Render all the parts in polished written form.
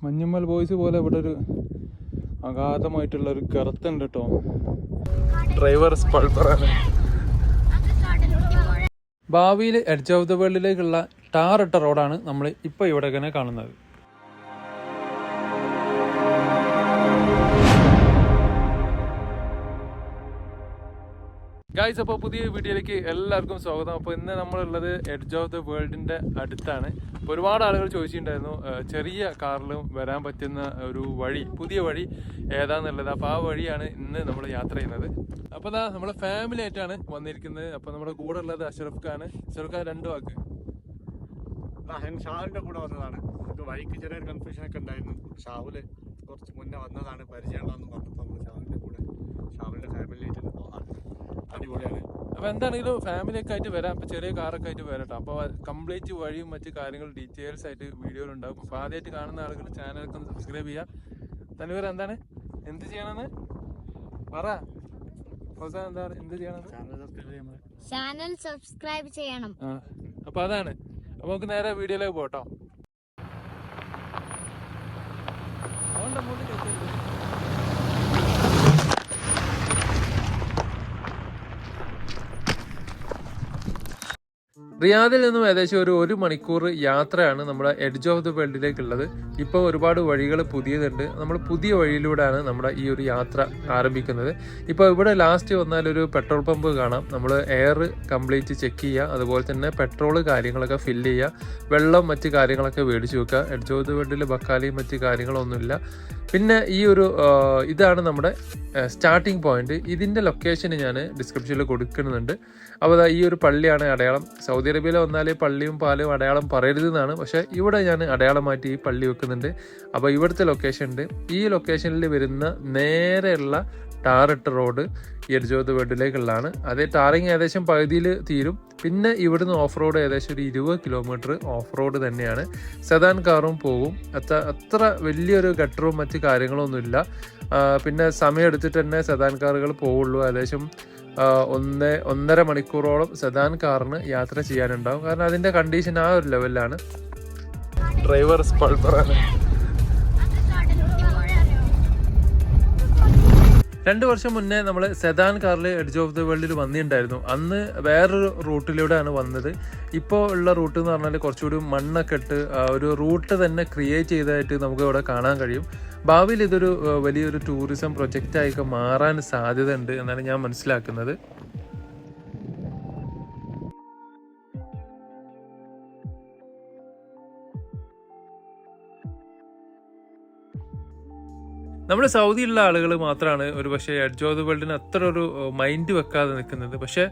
Manjummel boys പോലെ ഇവിടെ ഒരു അഗാധമായിട്ടുള്ള ഒരു ഗർത്തുണ്ട് കേട്ടോ. ഡ്രൈവർ സ്പൾപ്പറാണ്. ഭാവിയിൽ എഡ്ജ് ഓഫ് ദ വേൾഡിലേക്കുള്ള ടാർ ഇട്ട റോഡാണ് നമ്മൾ ഇപ്പോൾ ഇവിടെ ഇങ്ങനെ കാണുന്നത്. ഗായ്സ്, അപ്പോൾ പുതിയ വീഡിയോയിലേക്ക് എല്ലാവർക്കും സ്വാഗതം. അപ്പോൾ ഇന്ന് നമ്മളുള്ളത് എഡ്ജ് ഓഫ് ദ വേൾഡിൻ്റെ അടുത്താണ്. അപ്പോൾ ഒരുപാട് ആളുകൾ ചോദിച്ചിട്ടുണ്ടായിരുന്നു ചെറിയ കാറിലും വരാൻ പറ്റുന്ന ഒരു വഴി, പുതിയ വഴി ഏതാന്നുള്ളത്. അപ്പോൾ ആ വഴിയാണ് ഇന്ന് നമ്മൾ യാത്ര ചെയ്യുന്നത്. അപ്പോൾ അതാ നമ്മളെ ഫാമിലി ആയിട്ടാണ് വന്നിരിക്കുന്നത്. അപ്പോൾ നമ്മുടെ കൂടെ ഉള്ളത് അഷറഫ് ഖാൻ. അഷറഫ് ഖാൻ രണ്ട് വാക്ക്. ഷാവിന്റെ കൂടെ വന്നതാണ്. നമുക്ക് വഴിക്ക് ചെറിയൊരു കൺഫ്യൂഷൻ ഒക്കെ ഉണ്ടായിരുന്നു. ഷാവില് കുറച്ച് മുന്നേ വന്നതാണ്, പരിചയമുള്ളതെന്ന് പറഞ്ഞപ്പോൾ നമ്മൾ ഷാവിന്റെ കൂടെ ഷാവിന്റെ ഫാമിലി ആയിട്ട് പോകാം. അടിപൊളിയാണ്. അപ്പോൾ എന്താണെങ്കിലും ഫാമിലിയൊക്കെ ആയിട്ട് വരാം. അപ്പോൾ ചെറിയ കാറൊക്കെ ആയിട്ട് വരട്ടോ. അപ്പോൾ കംപ്ലീറ്റ് വഴിയും മറ്റു കാര്യങ്ങൾ ഡീറ്റെയിൽസ് ആയിട്ട് വീഡിയോയിലുണ്ടാവും. അപ്പോൾ ആദ്യമായിട്ട് കാണുന്ന ആളുകൾ ചാനലൊക്കെ ഒന്ന് സബ്സ്ക്രൈബ് ചെയ്യുക. തനുവർ എന്താണ് എന്ത് ചെയ്യണമെന്ന് പറ. എന്താണ് എന്ത് ചെയ്യണമെന്ന്? ചാനൽ സബ്സ്ക്രൈബ് ചെയ്യണം. അപ്പോൾ അതാണ്. അപ്പോൾ നമുക്ക് നേരെ വീഡിയോയിലേക്ക് പോട്ടോ. റിയാദിൽ നിന്നും ഏകദേശം ഒരു മണിക്കൂർ യാത്രയാണ് നമ്മുടെ എഡ്ജ് ഓഫ് ദ വേൾഡിലേക്കുള്ളത്. ഇപ്പോൾ ഒരുപാട് വഴികൾ പുതിയതുണ്ട്. നമ്മൾ പുതിയ വഴിയിലൂടെയാണ് നമ്മുടെ ഈ ഒരു യാത്ര ആരംഭിക്കുന്നത്. ഇപ്പോൾ ഇവിടെ ലാസ്റ്റ് വന്നാൽ ഒരു പെട്രോൾ പമ്പ് കാണാം. നമ്മൾ എയർ കംപ്ലീറ്റ് ചെക്ക് ചെയ്യുക, അതുപോലെ തന്നെ പെട്രോൾ കാര്യങ്ങളൊക്കെ ഫില്ല് ചെയ്യുക, വെള്ളം മറ്റ് കാര്യങ്ങളൊക്കെ മേടിച്ച് വെക്കുക. എഡ്ജ് ഓഫ് ദ വേൾഡിൽ ബക്കാലിയും മറ്റ് കാര്യങ്ങളൊന്നുമില്ല. പിന്നെ ഈ ഒരു ഇതാണ് നമ്മുടെ സ്റ്റാർട്ടിങ് പോയിന്റ്. ഇതിൻ്റെ ലൊക്കേഷൻ ഞാൻ ഡിസ്ക്രിപ്ഷനിൽ കൊടുക്കുന്നുണ്ട്. അപ്പോൾ ഈ ഒരു പള്ളിയാണ് അടയാളം. സൗദി അറേബ്യയിൽ വന്നാൽ പള്ളിയും പാലും അടയാളം പറയരുതെന്നാണ്, പക്ഷേ ഇവിടെ ഞാൻ അടയാളമായിട്ട് ഈ പള്ളി വെക്കുന്നുണ്ട്. അപ്പോൾ ഇവിടുത്തെ ലൊക്കേഷൻ ഉണ്ട്. ഈ ലൊക്കേഷനിൽ വരുന്ന നേരെയുള്ള ടാറിട്ട റോഡ് എഡ്ജ് ഓഫ് ദ വേൾഡിലേക്കുള്ളതാണ്. അതേ ടാറിങ് ഏകദേശം പകുതിയിൽ തീരും. പിന്നെ ഇവിടുന്ന് ഓഫ് റോഡ് ഏകദേശം ഒരു 20 കിലോമീറ്റർ ഓഫ് റോഡ് തന്നെയാണ്. സെദാൻ കാറും പോകും. അത്ര വലിയൊരു ഗട്ടറും മറ്റ് കാര്യങ്ങളൊന്നുമില്ല. പിന്നെ സമയം എടുത്തിട്ട് തന്നെ സെദാൻ കാറുകൾ പോവുള്ളൂ. ഏകദേശം 1.5 മണിക്കൂറോളം സെദാൻ കാറിന് യാത്ര ചെയ്യാനുണ്ടാവും. കാരണം അതിൻ്റെ കണ്ടീഷൻ ആ ഒരു ലെവലിലാണ്. ഡ്രൈവർ സ്പൾപ്പറാണ്. 2 വർഷം മുന്നേ നമ്മൾ സെദാൻ കാറിൽ എഡ്ജ് ഓഫ് ദ വേൾഡിൽ വന്നിട്ടുണ്ടായിരുന്നു. അന്ന് വേറൊരു റൂട്ടിലൂടെയാണ് വന്നത്. ഇപ്പോൾ ഉള്ള റൂട്ട് എന്ന് പറഞ്ഞാൽ കുറച്ചുകൂടി മണ്ണൊക്കെ ഇട്ട് ഒരു റൂട്ട് തന്നെ ക്രിയേറ്റ് ചെയ്തതായിട്ട് നമുക്ക് ഇവിടെ കാണാൻ കഴിയും. ഭാവിയിൽ ഇതൊരു വലിയൊരു ടൂറിസം പ്രൊജക്റ്റായൊക്കെ മാറാൻ സാധ്യത ഉണ്ട് എന്നാണ് ഞാൻ മനസ്സിലാക്കുന്നത്. നമ്മൾ സൗദിയിലുള്ള ആളുകൾ മാത്രമാണ് ഒരു പക്ഷേ എഡ്ജ് ഓഫ് ദ വേൾഡിന് അത്ര ഒരു മൈൻഡ് വെക്കാതെ നിൽക്കുന്നത്. പക്ഷേ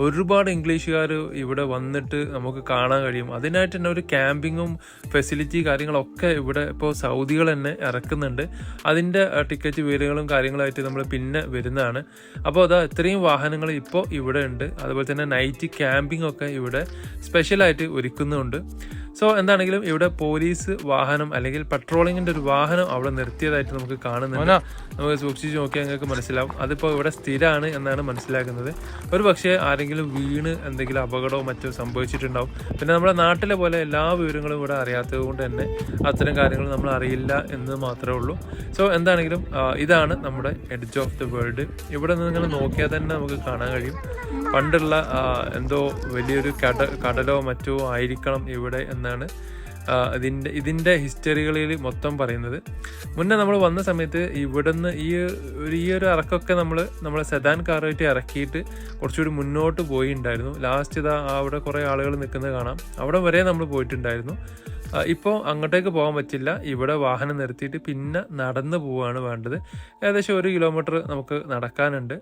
ഒരുപാട് ഇംഗ്ലീഷുകാർ ഇവിടെ വന്നിട്ട് നമുക്ക് കാണാൻ കഴിയും. അതിനായിട്ട് തന്നെ ഒരു ക്യാമ്പിങ്ങും ഫെസിലിറ്റി കാര്യങ്ങളൊക്കെ ഇവിടെ ഇപ്പോൾ സൗദികൾ തന്നെ ഇറക്കുന്നുണ്ട്. അതിൻ്റെ ടിക്കറ്റ് വിവരങ്ങളും കാര്യങ്ങളായിട്ട് നമ്മൾ പിന്നെ വരുന്നതാണ്. അപ്പോൾ അതാ ഇത്രയും വാഹനങ്ങൾ ഇപ്പോൾ ഇവിടെ ഉണ്ട്. അതുപോലെ തന്നെ നൈറ്റ് ക്യാമ്പിംഗ് ഒക്കെ ഇവിടെ സ്പെഷ്യലായിട്ട് ഒരുക്കുന്നുണ്ട്. സോ എന്താണെങ്കിലും ഇവിടെ പോലീസ് വാഹനം അല്ലെങ്കിൽ പട്രോളിങ്ങിൻ്റെ ഒരു വാഹനം അവിടെ നിർത്തിയതായിട്ട് നമുക്ക് കാണുന്നുണ്ട്. നമുക്ക് സൂക്ഷിച്ച് നോക്കിയാൽ നിങ്ങൾക്ക് മനസ്സിലാവും. അതിപ്പോൾ ഇവിടെ സ്ഥിരമാണ് എന്നാണ് മനസ്സിലാക്കുന്നത്. ഒരു പക്ഷേ ആരെങ്കിലും വീണ് എന്തെങ്കിലും അപകടമോ മറ്റോ സംഭവിച്ചിട്ടുണ്ടാവും. പിന്നെ നമ്മുടെ നാട്ടിലെ പോലെ എല്ലാ വിവരങ്ങളും ഇവിടെ അറിയാത്തത് കൊണ്ട് തന്നെ അത്തരം കാര്യങ്ങൾ നമ്മൾ അറിയില്ല എന്ന് മാത്രമേ ഉള്ളൂ. സോ എന്താണെങ്കിലും ഇതാണ് നമ്മുടെ എഡ്ജ് ഓഫ് ദ വേൾഡ്. ഇവിടെ നിന്ന് നിങ്ങൾ നോക്കിയാൽ തന്നെ നമുക്ക് കാണാൻ കഴിയും. പണ്ടുള്ള എന്തോ വലിയൊരു കടലോ മറ്റോ ആയിരിക്കണം ഇവിടെ എന്നാണ് ഇതിൻ്റെ ഹിസ്റ്ററികളിൽ മൊത്തം പറയുന്നത്. മുന്നേ നമ്മൾ വന്ന സമയത്ത് ഇവിടുന്ന് ഈ ഒരു ഇറക്കമൊക്കെ നമ്മളെ സെദാൻ കാറായിട്ട് ഇറക്കിയിട്ട് കുറച്ചുകൂടി മുന്നോട്ട് പോയിട്ടുണ്ടായിരുന്നു. ലാസ്റ്റ് അവിടെ കുറേ ആളുകൾ നിൽക്കുന്നത് കാണാം. അവിടെ വരെ നമ്മൾ പോയിട്ടുണ്ടായിരുന്നു. ഇപ്പോൾ അങ്ങോട്ടേക്ക് പോകാൻ പറ്റില്ല. ഇവിടെ വാഹനം നിർത്തിയിട്ട് പിന്നെ നടന്നു പോവുകയാണ് വേണ്ടത്. ഏകദേശം 1 കിലോമീറ്റർ നമുക്ക് നടക്കാനുണ്ട്.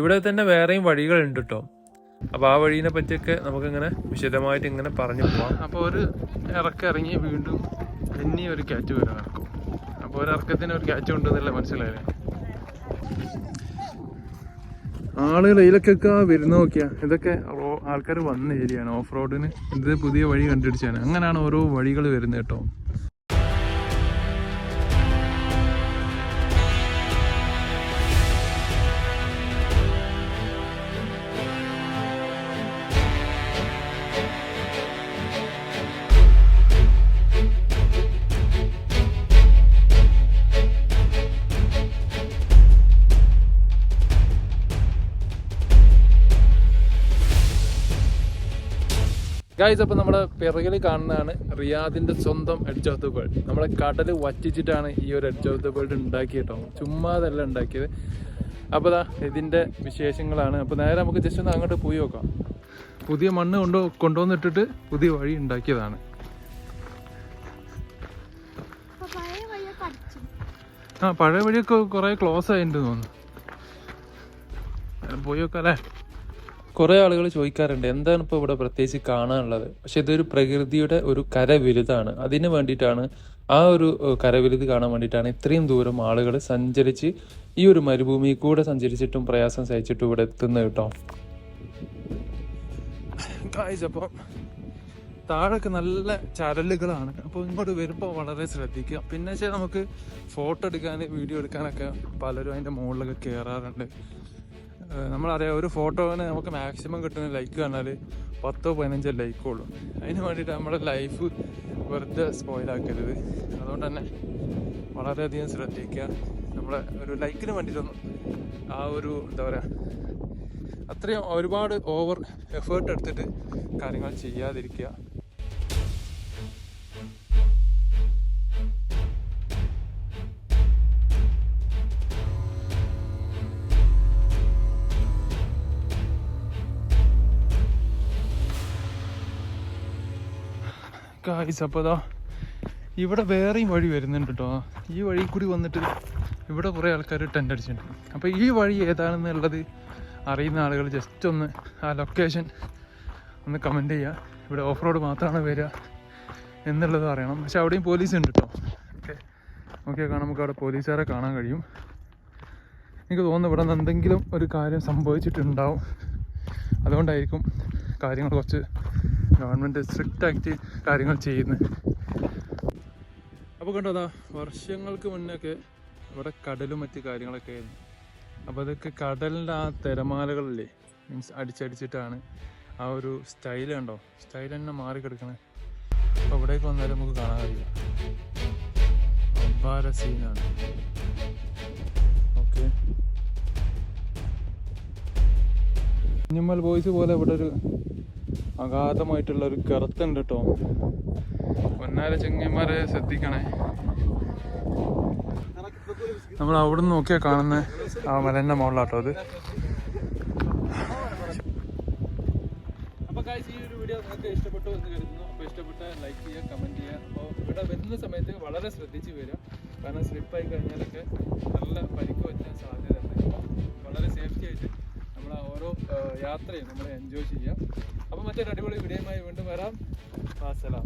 ഇവിടെ തന്നെ വേറെയും വഴികളുണ്ട് കേട്ടോ. അപ്പോൾ ആ വഴീനെ പറ്റിയൊക്കെ നമുക്കിങ്ങനെ വിശദമായിട്ട് ഇങ്ങനെ പറഞ്ഞു പോവാം. അപ്പോൾ ഒരു ഇറങ്ങി വീണ്ടും പിന്നെ ഒരു ക്യാറ്റ് വരെ നടക്കും. അപ്പോൾ ഒരു ഇറക്കത്തിന് ഒരു ക്യാറ്റ് ഉണ്ടെന്നല്ല മനസ്സിലായില്ലേ. ആളുകൾ ഇതിലൊക്കെ വരുന്ന നോക്കിയാ ഇതൊക്കെ ആൾക്കാർ വന്ന ഏരിയയാണ്. ഓഫ് റോഡിന് ഇത് പുതിയ വഴി കണ്ടുപിടിച്ചാണ്. അങ്ങനെയാണ് ഓരോ വഴികൾ വരുന്നത് കേട്ടോ. ഗൈസ്, അപ്പോൾ നമ്മുടെ പിറകിൽ കാണുന്നതാണ് റിയാദിൻ്റെ സ്വന്തം എഡ്ജ് ഓഫ് ദ വേൾഡ്. നമ്മളെ കടൽ വറ്റിച്ചിട്ടാണ് ഈ ഒരു എഡ്ജ് ഓഫ് ദ വേൾഡ് ഉണ്ടാക്കിയിട്ടോ, ചുമ്മാതല്ല ഉണ്ടാക്കിയത്. അപ്പോൾ ഇതിൻ്റെ വിശേഷങ്ങളാണ്. അപ്പോൾ നേരെ നമുക്ക് ജസ്റ്റ് ഒന്ന് അങ്ങോട്ട് പോയി നോക്കാം. പുതിയ മണ്ണ് കൊണ്ടുവന്നിട്ടിട്ട് പുതിയ വഴി ഉണ്ടാക്കിയതാണ്. പഴയ വഴിയൊക്കെ കുറേ ക്ലോസ് ആയിട്ടുണ്ട് തോന്നുന്നു. പോയി നോക്കാം അല്ലേ. കുറേ ആളുകൾ ചോദിക്കാറുണ്ട് എന്താണ് ഇപ്പോൾ ഇവിടെ പ്രത്യേകിച്ച് കാണാനുള്ളത്. പക്ഷെ ഇതൊരു പ്രകൃതിയുടെ ഒരു കരവിരുതാണ്. അതിന് വേണ്ടിയിട്ടാണ്, ആ ഒരു കരവിരുത് കാണാൻ വേണ്ടിയിട്ടാണ് ഇത്രയും ദൂരം ആളുകൾ സഞ്ചരിച്ച് ഈ ഒരു മരുഭൂമി കൂടെ സഞ്ചരിച്ചിട്ടും പ്രയാസം സഹിച്ചിട്ടും ഇവിടെ എത്തുന്നത് കേട്ടോ. അപ്പോൾ താഴൊക്കെ നല്ല ചരലുകളാണ്. അപ്പോൾ ഇങ്ങോട്ട് വരുമ്പോൾ വളരെ ശ്രദ്ധിക്കുക. പിന്നെ വെച്ചാൽ നമുക്ക് ഫോട്ടോ എടുക്കാൻ, വീഡിയോ എടുക്കാനൊക്കെ പലരും അതിൻ്റെ മുകളിലൊക്കെ കയറാറുണ്ട്. നമ്മളറിയാം, ഒരു ഫോട്ടോന് നമുക്ക് മാക്സിമം കിട്ടുന്ന ലൈക്ക് പറഞ്ഞാൽ 10-15 ലൈക്കുള്ളൂ. അതിന് വേണ്ടിയിട്ട് നമ്മുടെ ലൈഫ് വെറുതെ സ്പോയിലാക്കരുത്. അതുകൊണ്ട് തന്നെ വളരെയധികം ശ്രദ്ധിക്കുക. നമ്മളെ ഒരു ലൈക്കിന് വേണ്ടിയിട്ടൊന്നും ആ ഒരു എന്താ പറയുക, അത്രയും ഒരുപാട് ഓവർ എഫേർട്ട് എടുത്തിട്ട് കാര്യങ്ങൾ ചെയ്യാതിരിക്കുക. ഗായ്സ്, അപ്പോൾ ഇവിടെ വേറെയും വഴി വരുന്നുണ്ട് കേട്ടോ. ഈ വഴി കൂടി വന്നിട്ട് ഇവിടെ കുറേ ആൾക്കാർ ടെൻ്റ് അടിച്ചിട്ടുണ്ട്. അപ്പോൾ ഈ വഴി ഏതാണെന്നുള്ളത് അറിയുന്ന ആളുകൾ ജസ്റ്റ് ഒന്ന് ആ ലൊക്കേഷൻ ഒന്ന് കമൻറ്റ് ചെയ്യുക. ഇവിടെ ഓഫ് റോഡ് മാത്രമാണ് വരിക എന്നുള്ളത് അറിയണം. പക്ഷെ അവിടെയും പോലീസ് ഉണ്ട് കേട്ടോ. നോക്കിയാൽ നമുക്ക് അവിടെ പോലീസുകാരെ കാണാൻ കഴിയും. എനിക്ക് തോന്നുന്നു ഇവിടെ നിന്ന് എന്തെങ്കിലും ഒരു കാര്യം സംഭവിച്ചിട്ടുണ്ടാവും. അതുകൊണ്ടായിരിക്കും കാര്യങ്ങൾ കുറച്ച് ഗവൺമെൻറ് സ്ട്രിക്റ്റ് ആയിട്ട് കാര്യങ്ങൾ ചെയ്യുന്നത്. അപ്പോൾ കണ്ടോ, വർഷങ്ങൾക്ക് മുന്നൊക്കെ ഇവിടെ കടലും മറ്റ് കാര്യങ്ങളൊക്കെ ആയിരുന്നു. അപ്പോൾ അതൊക്കെ കടലിൻ്റെ ആ തിരമാലകളില്ലേ, മീൻസ് അടിച്ചടിച്ചിട്ടാണ് ആ ഒരു സ്റ്റൈൽ കണ്ടോ, സ്റ്റൈൽ തന്നെ മാറിക്കിടക്കണേ. അപ്പോൾ ഇവിടേക്ക് വന്നാലും നമുക്ക് കാണാൻ കഴിയില്ല. അപാര സീനാണ്. ഓക്കെ, കുഞ്ഞമ്മൽ ബോയ്സ് പോലെ ഇവിടെ ഒരു അഗാധമായിട്ടുള്ളൊരു കറുത്തുണ്ട് കേട്ടോ. പൊന്നാര ചെങ്ങന്മാരെ ശ്രദ്ധിക്കണേ. നമ്മൾ അവിടെ നിന്ന് നോക്കിയാൽ കാണുന്ന ആ മലൻ്റെ മുകളിലാട്ടോ അത്. അപ്പോൾ ഗായ്സ്, ഈ ഒരു വീഡിയോ നിങ്ങൾക്ക് ഇഷ്ടപ്പെട്ടു എന്ന് കരുതുന്നു. അപ്പോൾ ഇഷ്ടപ്പെട്ട ലൈക്ക് ചെയ്യുക, കമൻറ്റ് ചെയ്യുക. അപ്പോൾ ഇവിടെ വരുന്ന സമയത്ത് വളരെ ശ്രദ്ധിച്ച് വരിക. കാരണം സ്ലിപ്പായി കഴിഞ്ഞാലൊക്കെ നല്ല പരിക്ക് പറ്റാൻ സാധ്യതയുണ്ട്. അപ്പോൾ വളരെ സേഫ്റ്റി ആയിട്ട് നമ്മൾ ഓരോ യാത്രയും നമ്മൾ എൻജോയ് ചെയ്യാം. അപ്പോൾ മറ്റൊരു അടിപൊളി വീഡിയോയുമായി വീണ്ടും വരാം. അസ്സലാം.